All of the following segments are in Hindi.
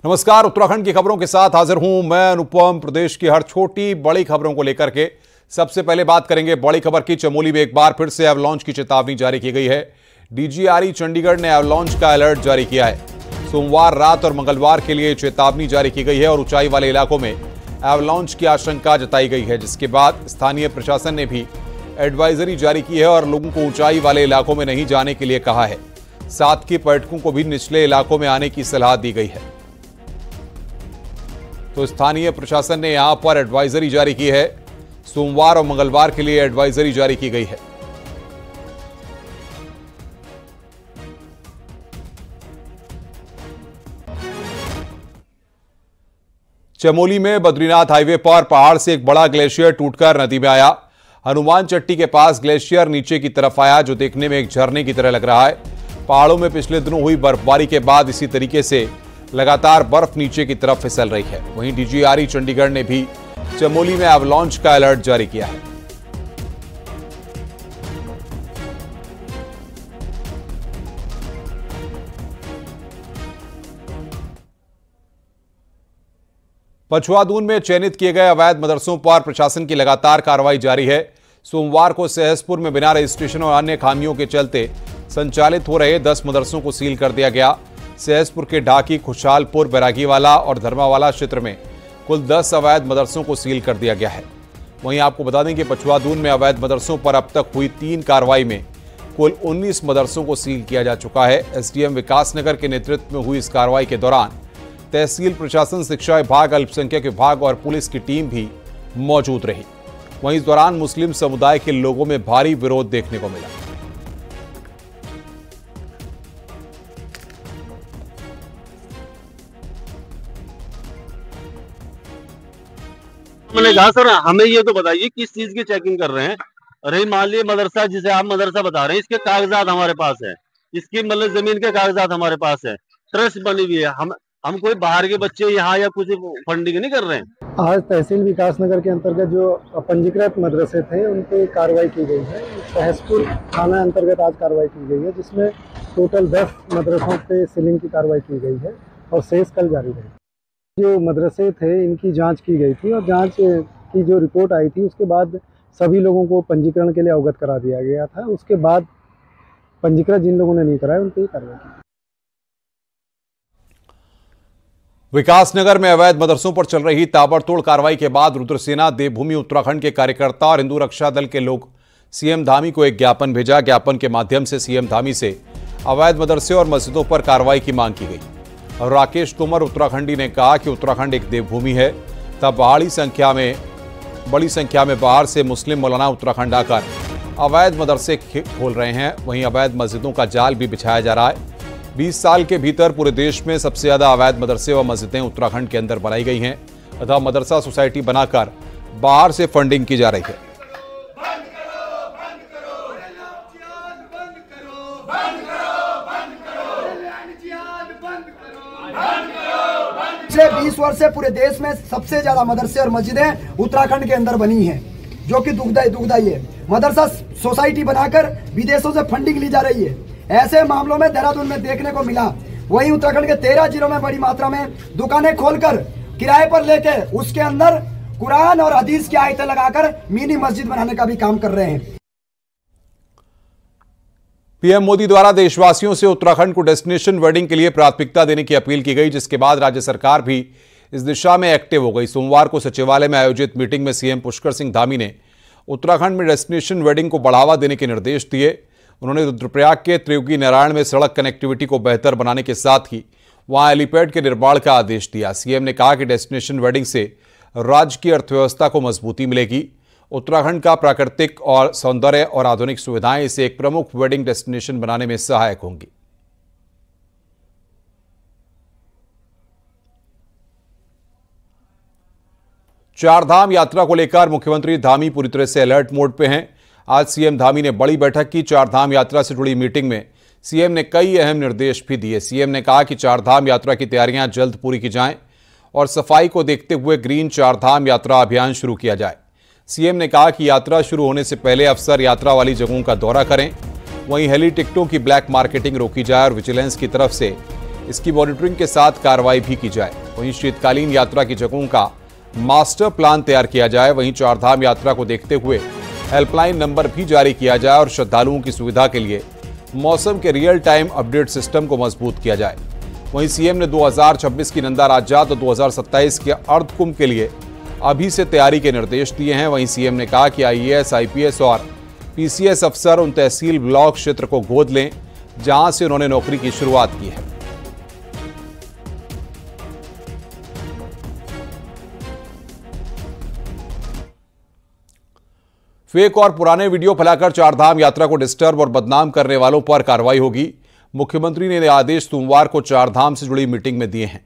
नमस्कार, उत्तराखंड की खबरों के साथ हाजिर हूं मैं अनुपम। प्रदेश की हर छोटी बड़ी खबरों को लेकर के सबसे पहले बात करेंगे बड़ी खबर की। चमोली में एक बार फिर से एवलांच की चेतावनी जारी की गई है। डीजीआरई चंडीगढ़ ने एवलांच का अलर्ट जारी किया है। सोमवार रात और मंगलवार के लिए चेतावनी जारी की गई है और ऊंचाई वाले इलाकों में एवलांच की आशंका जताई गई है, जिसके बाद स्थानीय प्रशासन ने भी एडवाइजरी जारी की है और लोगों को ऊंचाई वाले इलाकों में नहीं जाने के लिए कहा है। साथ ही पर्यटकों को भी निचले इलाकों में आने की सलाह दी गई है। तो स्थानीय प्रशासन ने यहां पर एडवाइजरी जारी की है। सोमवार और मंगलवार के लिए एडवाइजरी जारी की गई है। चमोली में बद्रीनाथ हाईवे पर पहाड़ से एक बड़ा ग्लेशियर टूटकर नदी में आया। हनुमान चट्टी के पास ग्लेशियर नीचे की तरफ आया, जो देखने में एक झरने की तरह लग रहा है। पहाड़ों में पिछले दिनों हुई बर्फबारी के बाद इसी तरीके से लगातार बर्फ नीचे की तरफ फिसल रही है। वहीं डीजीआरई चंडीगढ़ ने भी चमोली में एवलांच का अलर्ट जारी किया है। पछुआदून में चयनित किए गए अवैध मदरसों पर प्रशासन की लगातार कार्रवाई जारी है। सोमवार को सहसपुर में बिना रजिस्ट्रेशन और अन्य खामियों के चलते संचालित हो रहे 10 मदरसों को सील कर दिया गया। सहसपुर के ढाकी, खुशहालपुर, बैरागीवाला और धर्मावाला क्षेत्र में कुल 10 अवैध मदरसों को सील कर दिया गया है। वहीं आपको बता दें कि पछुआदून में अवैध मदरसों पर अब तक हुई 3 कार्रवाई में कुल 19 मदरसों को सील किया जा चुका है। एसडीएम विकासनगर के नेतृत्व में हुई इस कार्रवाई के दौरान तहसील प्रशासन, शिक्षा विभाग, अल्पसंख्यक विभाग और पुलिस की टीम भी मौजूद रही। वहीं इस दौरान मुस्लिम समुदाय के लोगों में भारी विरोध देखने को मिला। मैंने कहा सर हमें ये तो बताइए किस चीज की चेकिंग कर रहे हैं। अरे मान लीजिए मदरसा, जिसे आप मदरसा बता रहे हैं, इसके कागजात हमारे पास है, इसकी मतलब जमीन के कागजात हमारे पास है, ट्रस्ट बनी हुई है। हम कोई बाहर के बच्चे यहाँ या कुछ फंडिंग नहीं कर रहे हैं। आज तहसील विकासनगर के अंतर्गत जो पंजीकृत मदरसे थे उन पे कार्रवाई की गई है। सहसपुर थाना अंतर्गत आज कार्रवाई की गई है, जिसमें टोटल 10 मदरसों पे सीलिंग की कार्रवाई की गई है और शेष कल जारी रहेगी। जो मदरसे थे इनकी जांच की गई थी और जांच की जो रिपोर्ट आई थी उसके बाद सभी लोगों को पंजीकरण के लिए अवगत करा दिया गया था। उसके बाद पंजीकृत जिन लोगों ने नहीं कराया उन पर कार्रवाई की। विकासनगर में अवैध मदरसों पर चल रही ताबड़तोड़ कार्रवाई के बाद रुद्रसेना, देवभूमि उत्तराखंड के कार्यकर्ता और हिंदू रक्षा दल के लोग सीएम धामी को एक ज्ञापन भेजा। ज्ञापन के माध्यम से सीएम धामी से अवैध मदरसे और मस्जिदों पर कार्रवाई की मांग की गई। और राकेश तोमर उत्तराखंडी ने कहा कि उत्तराखंड एक देवभूमि है, तब बड़ी संख्या में बाहर से मुस्लिम मौलाना उत्तराखंड आकर अवैध मदरसे खोल रहे हैं। वहीं अवैध मस्जिदों का जाल भी बिछाया जा रहा है। 20 साल के भीतर पूरे देश में सबसे ज्यादा अवैध मदरसे व मस्जिदें उत्तराखंड के अंदर बनाई गई हैं तथा मदरसा सोसाइटी बनाकर बाहर से फंडिंग की जा रही है। पिछले 20 वर्ष से पूरे देश में सबसे ज्यादा मदरसे और मस्जिदें उत्तराखंड के अंदर बनी हैं, जो कि दुखदाई है। मदरसा सोसाइटी बनाकर विदेशों से फंडिंग ली जा रही है। ऐसे मामलों में देहरादून में देखने को मिला। वहीं उत्तराखंड के 13 जिलों में बड़ी मात्रा में दुकानें खोलकर किराए पर लेके उसके अंदर कुरान और हदीस की आयतें लगाकर मिनी मस्जिद बनाने का भी काम कर रहे हैं। पीएम मोदी द्वारा देशवासियों से उत्तराखंड को डेस्टिनेशन वेडिंग के लिए प्राथमिकता देने की अपील की गई, जिसके बाद राज्य सरकार भी इस दिशा में एक्टिव हो गई। सोमवार को सचिवालय में आयोजित मीटिंग में सीएम पुष्कर सिंह धामी ने उत्तराखंड में डेस्टिनेशन वेडिंग को बढ़ावा देने के निर्देश दिए। उन्होंने रुद्रप्रयाग के त्रियुगी नारायण में सड़क कनेक्टिविटी को बेहतर बनाने के साथ ही वहां हेलीपैड के निर्माण का आदेश दिया। सीएम ने कहा कि डेस्टिनेशन वेडिंग से राज्य की अर्थव्यवस्था को मजबूती मिलेगी। उत्तराखंड का प्राकृतिक और सौंदर्य और आधुनिक सुविधाएं इसे एक प्रमुख वेडिंग डेस्टिनेशन बनाने में सहायक होंगी। चारधाम यात्रा को लेकर मुख्यमंत्री धामी पूरी तरह से अलर्ट मोड पे हैं। आज सीएम धामी ने बड़ी बैठक की। चारधाम यात्रा से जुड़ी मीटिंग में सीएम ने कई अहम निर्देश भी दिए। सीएम ने कहा कि चारधाम यात्रा की तैयारियां जल्द पूरी की जाएं और सफाई को देखते हुए ग्रीन चारधाम यात्रा अभियान शुरू किया जाए। सीएम ने कहा कि यात्रा शुरू होने से पहले अफसर यात्रा वाली जगहों का दौरा करें। वहीं हेली टिकटों की ब्लैक मार्केटिंग रोकी जाए और विजिलेंस की तरफ से इसकी मॉनिटरिंग के साथ कार्रवाई भी की जाए। वहीं शीतकालीन यात्रा की जगहों का मास्टर प्लान तैयार किया जाए। वहीं चारधाम यात्रा को देखते हुए हेल्पलाइन नंबर भी जारी किया जाए और श्रद्धालुओं की सुविधा के लिए मौसम के रियल टाइम अपडेट सिस्टम को मजबूत किया जाए। वहीं सीएम ने 2026 की नंदा राज्यात और 2027 के अर्ध कुंभ के लिए अभी से तैयारी के निर्देश दिए हैं। वहीं सीएम ने कहा कि आईएएस, आईपीएस और पीसीएस अफसर उन तहसील ब्लॉक क्षेत्र को गोद लें जहां से उन्होंने नौकरी की शुरुआत की है। फेक और पुराने वीडियो फैलाकर चारधाम यात्रा को डिस्टर्ब और बदनाम करने वालों पर कार्रवाई होगी। मुख्यमंत्री ने आदेश सोमवार को चारधाम से जुड़ी मीटिंग में दिए हैं।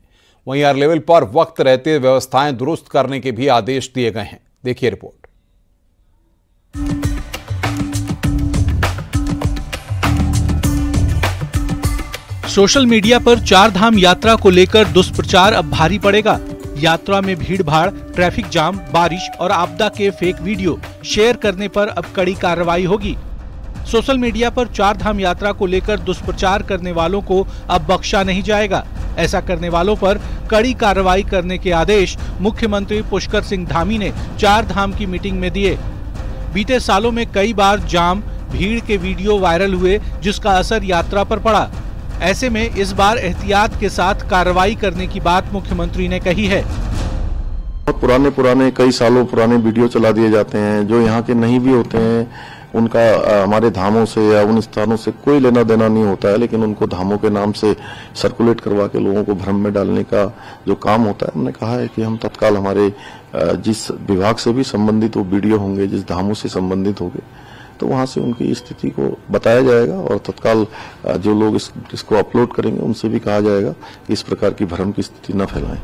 वहीं हर लेवल पर वक्त रहते व्यवस्थाएं दुरुस्त करने के भी आदेश दिए गए हैं। देखिए रिपोर्ट। सोशल मीडिया पर चारधाम यात्रा को लेकर दुष्प्रचार अब भारी पड़ेगा। यात्रा में भीड़-भाड़, ट्रैफिक जाम, बारिश और आपदा के फेक वीडियो शेयर करने पर अब कड़ी कार्रवाई होगी। सोशल मीडिया पर चारधाम यात्रा को लेकर दुष्प्रचार करने वालों को अब बख्शा नहीं जाएगा। ऐसा करने वालों पर कड़ी कार्रवाई करने के आदेश मुख्यमंत्री पुष्कर सिंह धामी ने चारधाम की मीटिंग में दिए। बीते सालों में कई बार जाम, भीड़ के वीडियो वायरल हुए, जिसका असर यात्रा पर पड़ा। ऐसे में इस बार एहतियात के साथ कार्रवाई करने की बात मुख्यमंत्री ने कही है। बहुत पुराने कई सालों पुराने वीडियो चला दिए जाते हैं जो यहाँ के नहीं भी होते हैं। उनका हमारे धामों से या उन स्थानों से कोई लेना देना नहीं होता है, लेकिन उनको धामों के नाम से सर्कुलेट करवा के लोगों को भ्रम में डालने का जो काम होता है, हमने कहा है कि हम तत्काल हमारे जिस विभाग से भी संबंधित वो वीडियो होंगे, जिस धामों से संबंधित होंगे, तो वहां से उनकी स्थिति को बताया जाएगा और तत्काल जो लोग इसको अपलोड करेंगे उनसे भी कहा जाएगा कि इस प्रकार की भ्रम की स्थिति न फैलाएं।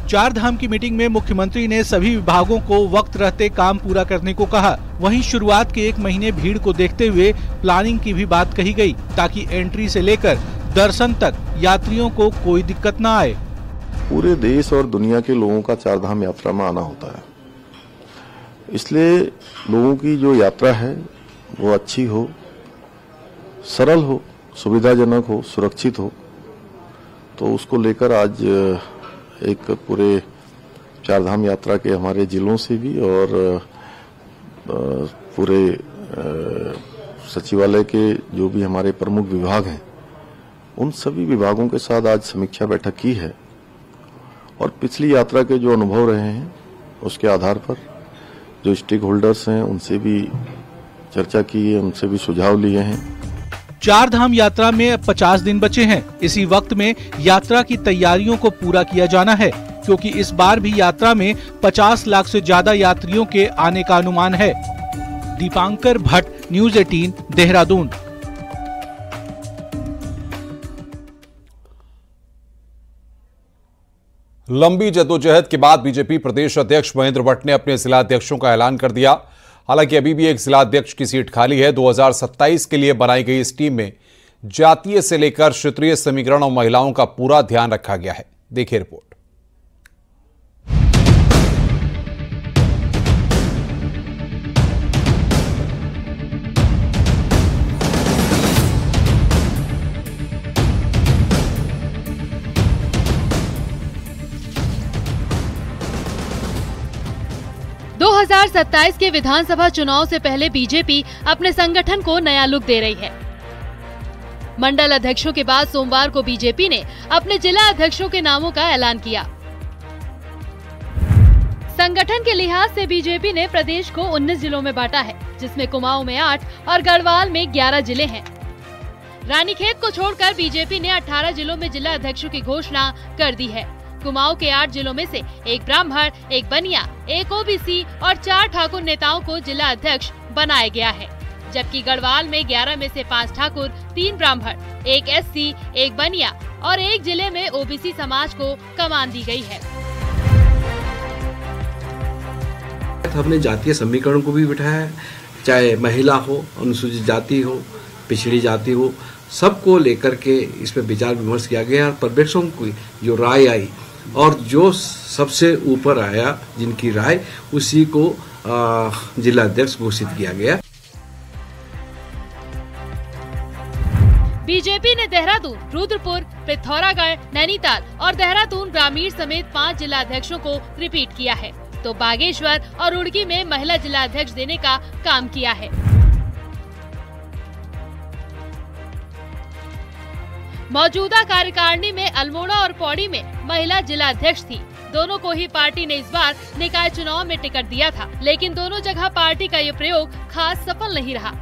चारधाम की मीटिंग में मुख्यमंत्री ने सभी विभागों को वक्त रहते काम पूरा करने को कहा। वहीं शुरुआत के 1 महीने भीड़ को देखते हुए प्लानिंग की भी बात कही गई, ताकि एंट्री से लेकर दर्शन तक यात्रियों को कोई दिक्कत न आए। पूरे देश और दुनिया के लोगों का चारधाम यात्रा में आना होता है, इसलिए लोगों की जो यात्रा है वो अच्छी हो, सरल हो, सुविधाजनक हो, सुरक्षित हो। तो उसको लेकर आज एक पूरे चारधाम यात्रा के हमारे जिलों से भी और पूरे सचिवालय के जो भी हमारे प्रमुख विभाग हैं, उन सभी विभागों के साथ आज समीक्षा बैठक की है और पिछली यात्रा के जो अनुभव रहे हैं उसके आधार पर जो स्टेक होल्डर्स हैं उनसे भी चर्चा की है, उनसे भी सुझाव लिए हैं। चारधाम यात्रा में 50 दिन बचे हैं। इसी वक्त में यात्रा की तैयारियों को पूरा किया जाना है, क्योंकि इस बार भी यात्रा में 50 लाख से ज्यादा यात्रियों के आने का अनुमान है। दीपांकर भट्ट, न्यूज़ 18, देहरादून। लंबी जद्दोजहद के बाद बीजेपी प्रदेश अध्यक्ष महेंद्र भट्ट ने अपने जिला अध्यक्षों का ऐलान कर दिया। हालांकि अभी भी एक जिला अध्यक्ष की सीट खाली है। 2027 के लिए बनाई गई इस टीम में जातीय से लेकर क्षेत्रीय समीकरण और महिलाओं का पूरा ध्यान रखा गया है। देखिए रिपोर्ट। दो 2027 के विधानसभा चुनाव से पहले बीजेपी अपने संगठन को नया लुक दे रही है। मंडल अध्यक्षों के बाद सोमवार को बीजेपी ने अपने जिला अध्यक्षों के नामों का ऐलान किया। संगठन के लिहाज से बीजेपी ने प्रदेश को 19 जिलों में बांटा है, जिसमें कुमाऊं में 8 और गढ़वाल में 11 जिले हैं। रानीखेत को छोड़कर बीजेपी ने 18 जिलों में जिला अध्यक्षों की घोषणा कर दी है। कुमाऊं के 8 जिलों में से 1 ब्राह्मण, 1 बनिया, 1 ओबीसी और 4 ठाकुर नेताओं को जिला अध्यक्ष बनाया गया है, जबकि गढ़वाल में 11 में से 5 ठाकुर, 3 ब्राह्मण, 1 एससी, 1 बनिया और 1 जिले में ओबीसी समाज को कमान दी गई है। हमने जातीय समीकरण को भी बिठाया है, चाहे महिला हो, अनुसूचित जाति हो, पिछड़ी जाति हो, सबको लेकर के इसमें विचार विमर्श किया गया। पर्यवेक्षकों की जो राय आई और जो सबसे ऊपर आया, जिनकी राय, उसी को जिला अध्यक्ष घोषित किया गया। बीजेपी ने देहरादून, रुद्रपुर, पिथौरागढ़, नैनीताल और देहरादून ग्रामीण समेत 5 जिलाध्यक्षों को रिपीट किया है, तो बागेश्वर और रुड़की में महिला जिलाध्यक्ष देने का काम किया है। मौजूदा कार्यकारिणी में अल्मोड़ा और पौड़ी में महिला जिलाध्यक्ष थी। दोनों को ही पार्टी ने इस बार निकाय चुनाव में टिकट दिया था, लेकिन दोनों जगह पार्टी का ये प्रयोग खास सफल नहीं रहा।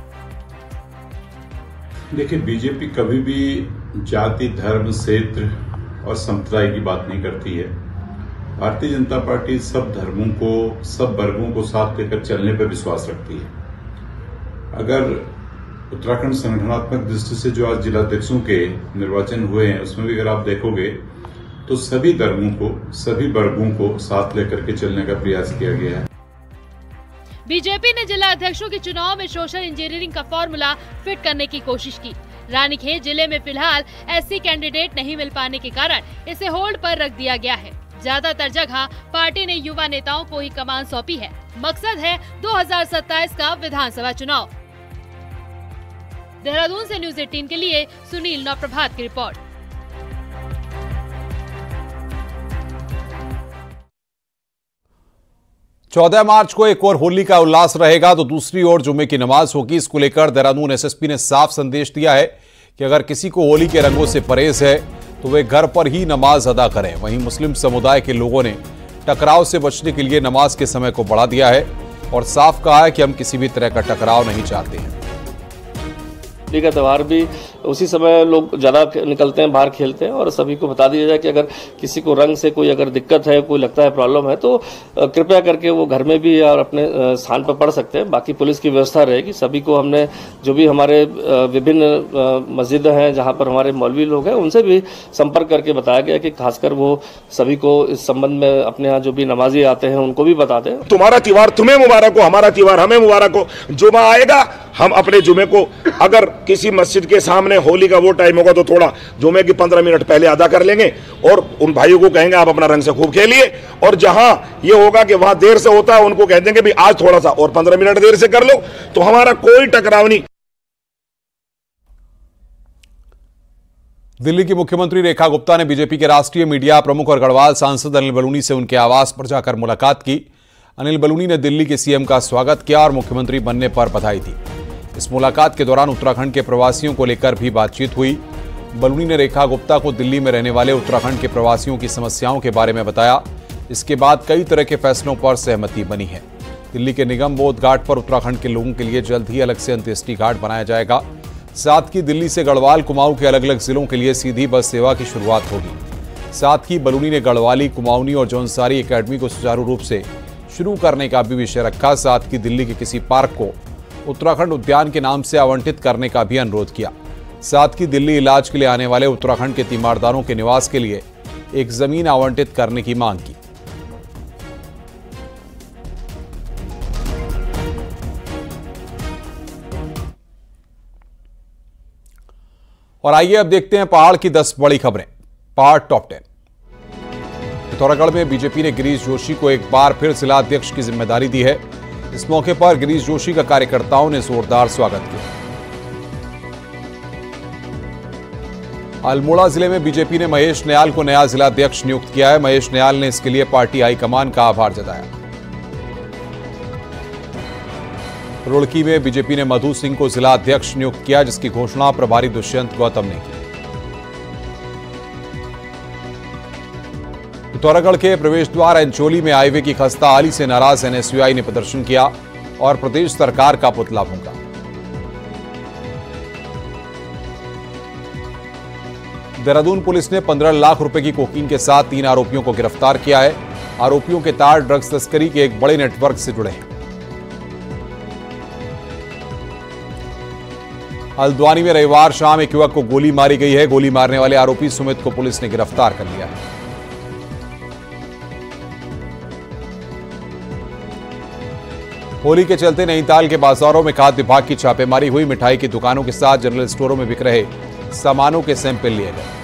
देखिए, बीजेपी कभी भी जाति, धर्म, क्षेत्र और संप्रदाय की बात नहीं करती है। भारतीय जनता पार्टी सब धर्मों को, सब वर्गों को साथ लेकर चलने पर विश्वास रखती है। अगर उत्तराखंड संगठनात्मक दृष्टि से जो आज जिलाध्यक्षों के निर्वाचन हुए हैं, उसमें भी अगर आप देखोगे तो सभी धर्मों को, सभी वर्गों को साथ लेकर के चलने का प्रयास किया गया है। बीजेपी ने जिला अध्यक्षों के चुनाव में सोशल इंजीनियरिंग का फॉर्मूला फिट करने की कोशिश की। रानीखेत जिले में फिलहाल एससी कैंडिडेट नहीं मिल पाने के कारण इसे होल्ड पर रख दिया गया है। ज्यादातर जगह पार्टी ने युवा नेताओं को ही कमान सौंपी है। मकसद है 2027 का विधानसभा चुनाव। देहरादून से न्यूज़ 18 के लिए सुनील नवप्रभात की रिपोर्ट। चौदह मार्च को एक और होली का उल्लास रहेगा तो दूसरी ओर जुम्मे की नमाज होगी। इसको लेकर देहरादून एसएसपी ने साफ संदेश दिया है कि अगर किसी को होली के रंगों से परहेज है तो वे घर पर ही नमाज अदा करें। वहीं मुस्लिम समुदाय के लोगों ने टकराव से बचने के लिए नमाज के समय को बढ़ा दिया है और साफ कहा है कि हम किसी भी तरह का टकराव नहीं चाहते हैं। होली का त्यौहार भी उसी समय लोग ज़्यादा निकलते हैं, बाहर खेलते हैं और सभी को बता दिया जाए कि अगर किसी को रंग से कोई अगर दिक्कत है, कोई लगता है प्रॉब्लम है तो कृपया करके वो घर में भी और अपने स्थान पर पढ़ सकते हैं। बाकी पुलिस की व्यवस्था रहेगी। सभी को हमने जो भी हमारे विभिन्न मस्जिद हैं जहाँ पर हमारे मौलवी लोग हैं उनसे भी संपर्क करके बताया गया कि खासकर वो सभी को इस संबंध में अपने यहाँ जो भी नमाजी आते हैं उनको भी बता दें। तुम्हारा त्योहार तुम्हें मुबारक हो, हमारा त्योहार हमें मुबारक हो। जुमा आएगा, हम अपने जुमे को अगर किसी मस्जिद के सामने होली का वो टाइम होगा तो थोड़ा जुमे की 15 मिनट पहले अदा कर लेंगे और उन भाइयों को कहेंगे आप अपना रंग से खूब खेलिए। और जहां ये होगा कि वहां देर से होता है उनको कह देंगे भी आज थोड़ा सा और 15 मिनट देर से कर लो, तो हमारा कोई टकराव नहीं। दिल्ली की मुख्यमंत्री रेखा गुप्ता ने बीजेपी के राष्ट्रीय मीडिया प्रमुख और गढ़वाल सांसद अनिल बलूनी से उनके आवास पर जाकर मुलाकात की। अनिल बलूनी ने दिल्ली के सीएम का स्वागत किया और मुख्यमंत्री बनने पर बधाई दी। इस मुलाकात के दौरान उत्तराखंड के प्रवासियों को लेकर भी बातचीत हुई। बलूनी ने रेखा गुप्ता को दिल्ली में रहने वाले उत्तराखंड के प्रवासियों की समस्याओं के बारे में बताया। इसके बाद कई तरह के फैसलों पर सहमति बनी है। दिल्ली के निगम बोध घाट पर उत्तराखंड के लोगों के लिए जल्द ही अलग से अंत्येष्टि घाट बनाया जाएगा। साथ ही दिल्ली से गढ़वाल, कुमाऊं के अलग अलग जिलों के लिए सीधी बस सेवा की शुरुआत होगी। साथ ही बलूनी ने गढ़वाली, कुमाऊनी और जौनसारी एकेडमी को सुचारू रूप से शुरू करने का भी विषय रखा। साथ ही दिल्ली के किसी पार्क को उत्तराखंड उद्यान के नाम से आवंटित करने का भी अनुरोध किया। साथ ही दिल्ली इलाज के लिए आने वाले उत्तराखंड के तीमारदारों के निवास के लिए एक जमीन आवंटित करने की मांग की। और आइए अब देखते हैं पहाड़ की 10 बड़ी खबरें। पहाड़ टॉप 10। पिथौरागढ़ में बीजेपी ने गिरीश जोशी को एक बार फिर जिला अध्यक्ष की जिम्मेदारी दी है। इस मौके पर गिरीश जोशी का कार्यकर्ताओं ने जोरदार स्वागत किया। अल्मोड़ा जिले में बीजेपी ने महेश नयाल को नया जिला अध्यक्ष नियुक्त किया है। महेश नयाल ने इसके लिए पार्टी हाईकमान का आभार जताया। रुड़की में बीजेपी ने मधु सिंह को जिला अध्यक्ष नियुक्त किया, जिसकी घोषणा प्रभारी दुष्यंत गौतम ने की। पिथौरागढ़ के प्रवेश द्वार अंचोली में हाईवे की खस्ता हाली से नाराज एनएसयूआई ने प्रदर्शन किया और प्रदेश सरकार का पुतला फूंका। देहरादून पुलिस ने 15 लाख रुपए की कोकीन के साथ 3 आरोपियों को गिरफ्तार किया है। आरोपियों के तार ड्रग्स तस्करी के एक बड़े नेटवर्क से जुड़े हैं। हल्द्वानी में रविवार शाम एक युवक को गोली मारी गई है। गोली मारने वाले आरोपी सुमित को पुलिस ने गिरफ्तार कर लिया है। होली के चलते नैनीताल के बाजारों में खाद्य विभाग की छापेमारी हुई। मिठाई की दुकानों के साथ जनरल स्टोरों में बिक रहे सामानों के सैंपल लिए गए।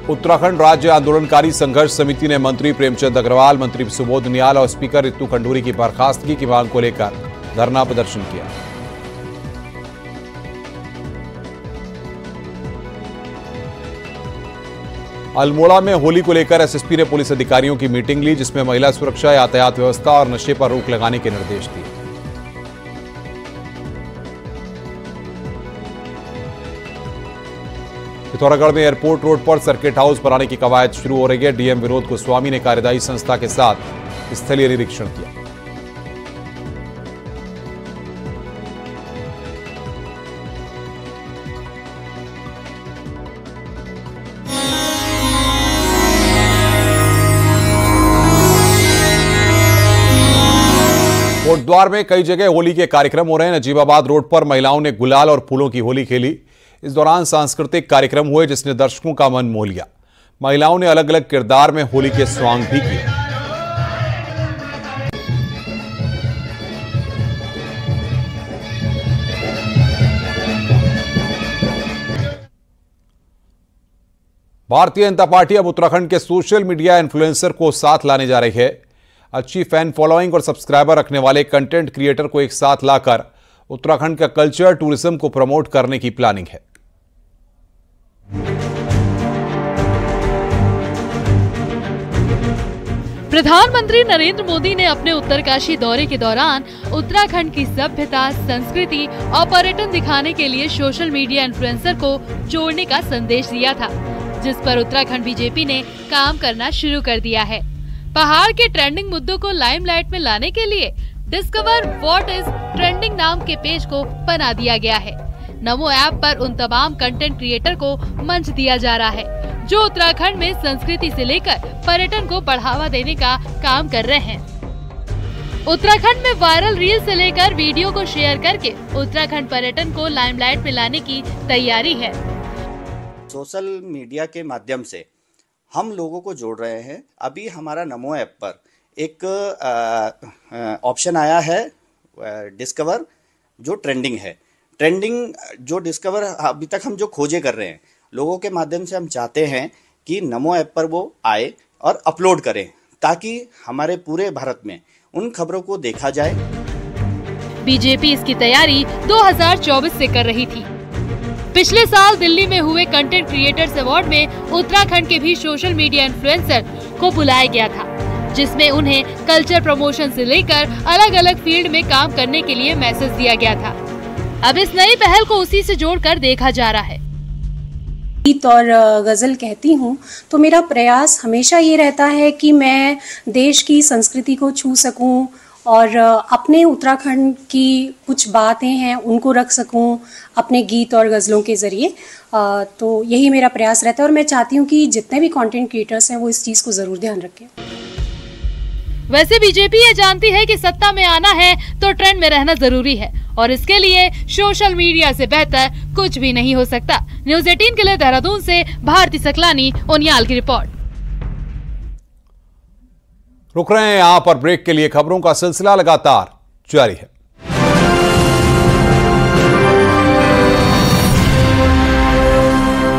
उत्तराखंड राज्य आंदोलनकारी संघर्ष समिति ने मंत्री प्रेमचंद अग्रवाल, मंत्री सुबोध नियाल और स्पीकर रितु खंडूरी की बर्खास्तगी की मांग को लेकर धरना प्रदर्शन किया। अल्मोड़ा में होली को लेकर एसएसपी ने पुलिस अधिकारियों की मीटिंग ली, जिसमें महिला सुरक्षा, यातायात व्यवस्था और नशे पर रोक लगाने के निर्देश दिए। पिथौरागढ़ में एयरपोर्ट रोड पर सर्किट हाउस बनाने की कवायद शुरू हो रही है। डीएम विनोद गोस्वामी ने कार्यदायी संस्था के साथ स्थलीय निरीक्षण किया। कोटद्वार में कई जगह होली के कार्यक्रम हो रहे हैं। नजीबाबाद रोड पर महिलाओं ने गुलाल और फूलों की होली खेली। इस दौरान सांस्कृतिक कार्यक्रम हुए, जिसने दर्शकों का मन मोह लिया। महिलाओं ने अलग अलग किरदार में होली के सॉन्ग भी किए। भारतीय जनता पार्टी अब उत्तराखंड के सोशल मीडिया इन्फ्लुएंसर को साथ लाने जा रही है। अच्छी फैन फॉलोइंग और सब्सक्राइबर रखने वाले कंटेंट क्रिएटर को एक साथ लाकर उत्तराखंड का कल्चर टूरिज्म को प्रमोट करने की प्लानिंग है। प्रधानमंत्री नरेंद्र मोदी ने अपने उत्तरकाशी दौरे के दौरान उत्तराखंड की सभ्यता, संस्कृति और पर्यटन दिखाने के लिए सोशल मीडिया इन्फ्लुएंसर को जोड़ने का संदेश दिया था, जिस पर उत्तराखंड बीजेपी ने काम करना शुरू कर दिया है। पहाड़ के ट्रेंडिंग मुद्दों को लाइमलाइट में लाने के लिए डिस्कवर व्हाट इज ट्रेंडिंग नाम के पेज को बना दिया गया है। नमो ऐप पर उन तमाम कंटेंट क्रिएटर को मंच दिया जा रहा है जो उत्तराखंड में संस्कृति से लेकर पर्यटन को बढ़ावा देने का काम कर रहे हैं। उत्तराखंड में वायरल रील से लेकर वीडियो को शेयर करके उत्तराखंड पर्यटन को लाइमलाइट में लाने की तैयारी है। सोशल मीडिया के माध्यम से हम लोगों को जोड़ रहे हैं। अभी हमारा नमो ऐप पर एक ऑप्शन आया है डिस्कवर, जो ट्रेंडिंग है। ट्रेंडिंग जो डिस्कवर अभी तक हम जो खोजे कर रहे हैं लोगों के माध्यम से, हम चाहते हैं कि नमो ऐप पर वो आए और अपलोड करें, ताकि हमारे पूरे भारत में उन खबरों को देखा जाए। बीजेपी इसकी तैयारी 2024 से कर रही थी। पिछले साल दिल्ली में हुए कंटेंट क्रिएटर्स अवार्ड में उत्तराखंड के भी सोशल मीडिया इन्फ्लुएंसर को बुलाया गया था, जिसमें उन्हें कल्चर प्रमोशन से लेकर अलग अलग फील्ड में काम करने के लिए मैसेज दिया गया था। अब इस नई पहल को उसी से जोड़कर देखा जा रहा है। गीत और गजल कहती हूँ तो मेरा प्रयास हमेशा ये रहता है कि मैं देश की संस्कृति को छू सकूं और अपने उत्तराखंड की कुछ बातें हैं उनको रख सकूं अपने गीत और गज़लों के ज़रिए। तो यही मेरा प्रयास रहता है और मैं चाहती हूं कि जितने भी कंटेंट क्रिएटर्स हैं वो इस चीज़ को ज़रूर ध्यान रखें। वैसे बीजेपी ये जानती है कि सत्ता में आना है तो ट्रेंड में रहना जरूरी है और इसके लिए सोशल मीडिया से बेहतर कुछ भी नहीं हो सकता। न्यूज़ 18 के लिए देहरादून से भारती सकलानी, उनियाल की रिपोर्ट। रुक रहे हैं यहां पर ब्रेक के लिए। खबरों का सिलसिला लगातार जारी है।